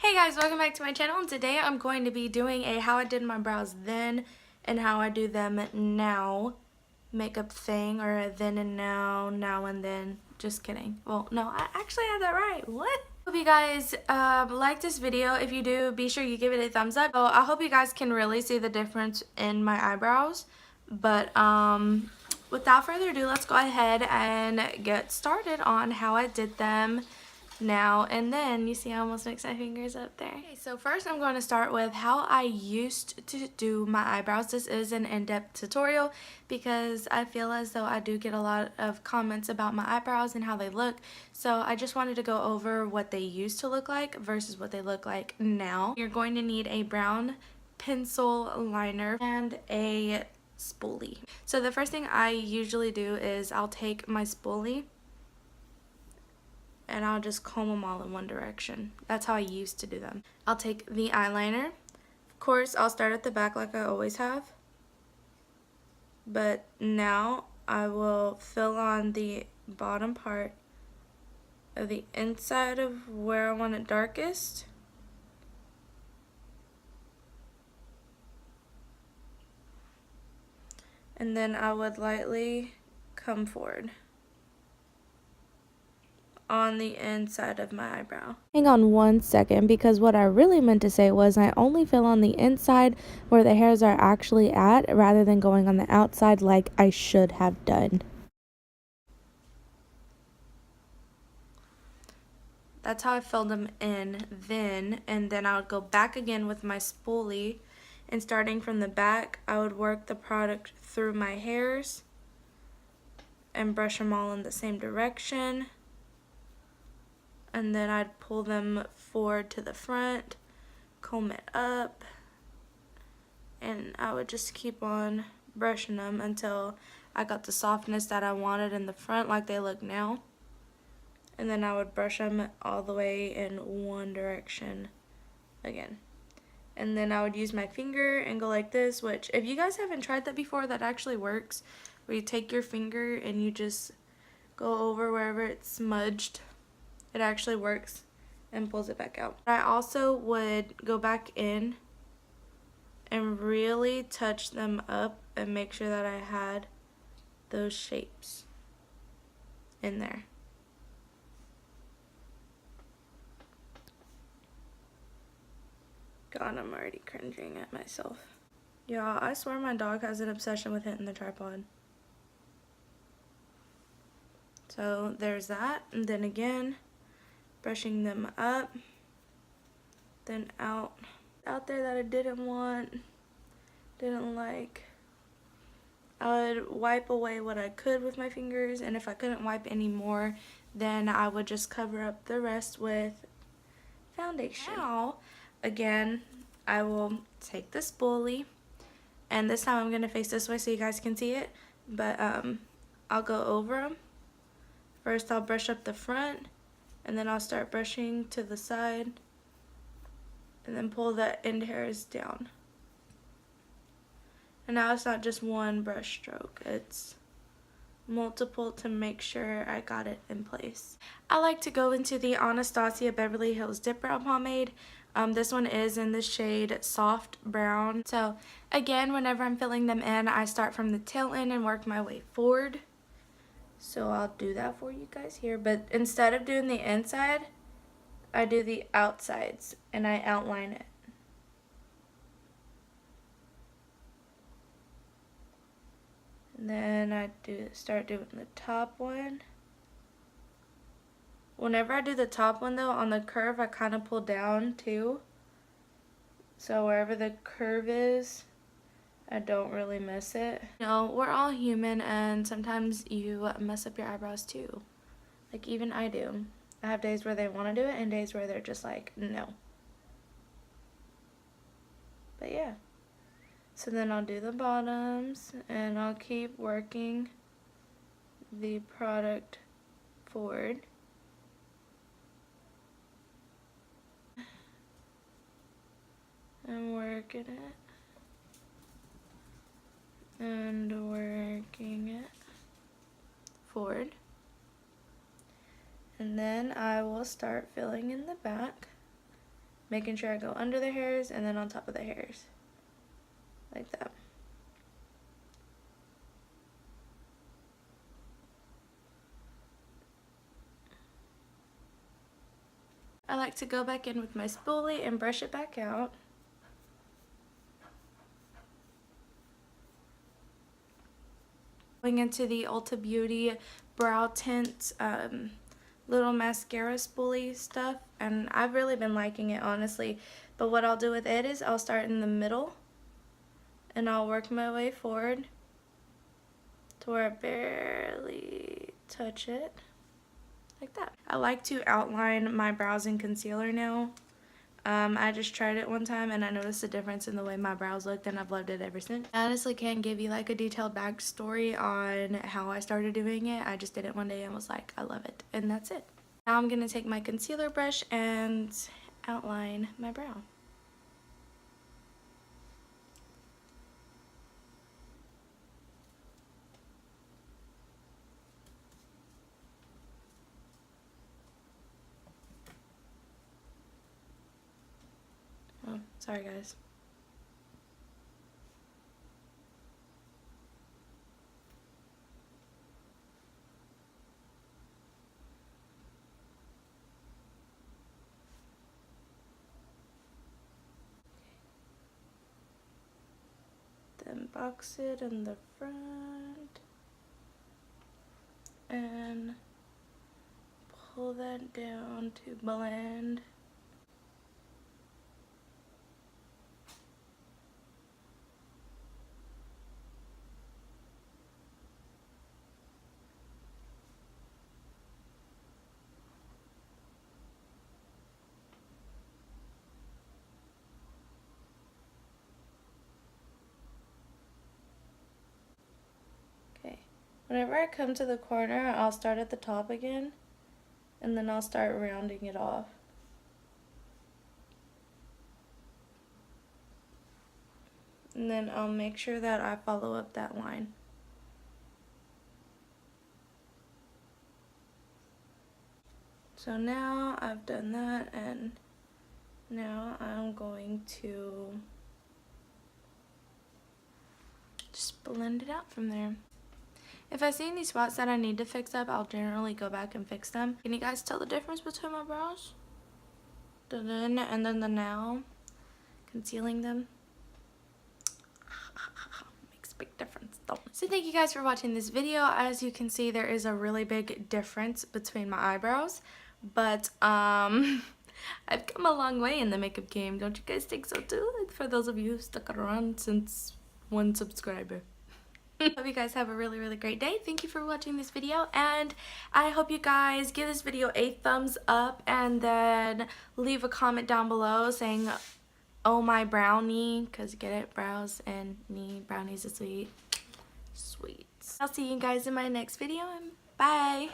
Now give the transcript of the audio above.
Hey guys, welcome back to my channel, and today I'm going to be doing a how I did my brows then and how I do them now makeup thing, or a then and now, now and then. Just kidding. Well, no, I actually had that right. What? Hope you guys like this video. If you do, be sure you give it a thumbs up. So I hope you guys can really see the difference in my eyebrows. But without further ado, let's go ahead and get started on how I did them now and then. You see I almost mixed my fingers up there. Okay, so first I'm going to start with how I used to do my eyebrows. This is an in-depth tutorial because I feel as though I do get a lot of comments about my eyebrows and how they look, so I just wanted to go over what they used to look like versus what they look like now. You're going to need a brown pencil liner and a spoolie. So the first thing I usually do is I'll take my spoolie and I'll just comb them all in one direction. That's how I used to do them. I'll take the eyeliner. Of course, I'll start at the back like I always have. But now I will fill on the bottom part of the inside of where I want it darkest. And then I would lightly come forward on the inside of my eyebrow. Hang on one second, because what I really meant to say was I only fill on the inside where the hairs are actually at, rather than going on the outside like I should have done. That's how I filled them in then, and then I would go back again with my spoolie, and starting from the back I would work the product through my hairs and brush them all in the same direction. And then I'd pull them forward to the front, comb it up, and I would just keep on brushing them until I got the softness that I wanted in the front like they look now. And then I would brush them all the way in one direction again. And then I would use my finger and go like this, which if you guys haven't tried that before, that actually works, where you take your finger and you just go over wherever it's smudged. It actually works and pulls it back out. I also would go back in and really touch them up and make sure that I had those shapes in there. God, I'm already cringing at myself. Y'all, I swear my dog has an obsession with hitting the tripod. So there's that, and then again, brushing them up, then out there that I didn't want, didn't like. I would wipe away what I could with my fingers, and if I couldn't wipe anymore, then I would just cover up the rest with foundation. Now, again, I will take the spoolie, and this time I'm going to face this way so you guys can see it, but I'll go over them. First I'll brush up the front, and then I'll start brushing to the side, and then pull the end hairs down. And now it's not just one brush stroke, it's multiple to make sure I got it in place. I like to go into the Anastasia Beverly Hills Dip Brow Pomade. This one is in the shade Soft Brown. So again, whenever I'm filling them in, I start from the tail end and work my way forward. So I'll do that for you guys here, but instead of doing the inside, I do the outsides and I outline it. And then I start doing the top one. Whenever I do the top one though, on the curve I kind of pull down too. So wherever the curve is, I don't really miss it. You know, we're all human, and sometimes you mess up your eyebrows too. Like even I do. I have days where they want to do it and days where they're just like, no. But yeah. So then I'll do the bottoms, and I'll keep working the product forward. And working it. And working it forward. And then I will start filling in the back making sure I go under the hairs and then on top of the hairs, like that. I like to go back in with my spoolie and brush it back out. Going into the Ulta Beauty Brow Tint little mascara spoolie stuff, and I've really been liking it, honestly. But what I'll do with it is I'll start in the middle and I'll work my way forward to where I barely touch it, like that. I like to outline my brows in concealer now. I just tried it one time and I noticed a difference in the way my brows looked, and I've loved it ever since. I honestly can't give you like a detailed backstory on how I started doing it. I just did it one day and was like, I love it, and that's it. Now I'm going to take my concealer brush and outline my brow. Oh, sorry guys. Then box it in the front and pull that down to blend. Whenever I come to the corner, I'll start at the top again, and then I'll start rounding it off. And then I'll make sure that I follow up that line. So now I've done that, and now I'm going to just blend it out from there. If I see any spots that I need to fix up, I'll generally go back and fix them. Can you guys tell the difference between my brows? The then and then the now. Concealing them. Makes a big difference though. So thank you guys for watching this video. As you can see, there is a really big difference between my eyebrows. But I've come a long way in the makeup game. Don't you guys think so too? For those of you who stuck around since 1 subscriber. Hope you guys have a really great day. Thank you for watching this video, and I hope you guys give this video a thumbs up and then leave a comment down below saying, oh my brownie, because get it, brows and knee, brownies is sweet. I'll see you guys in my next video, and bye.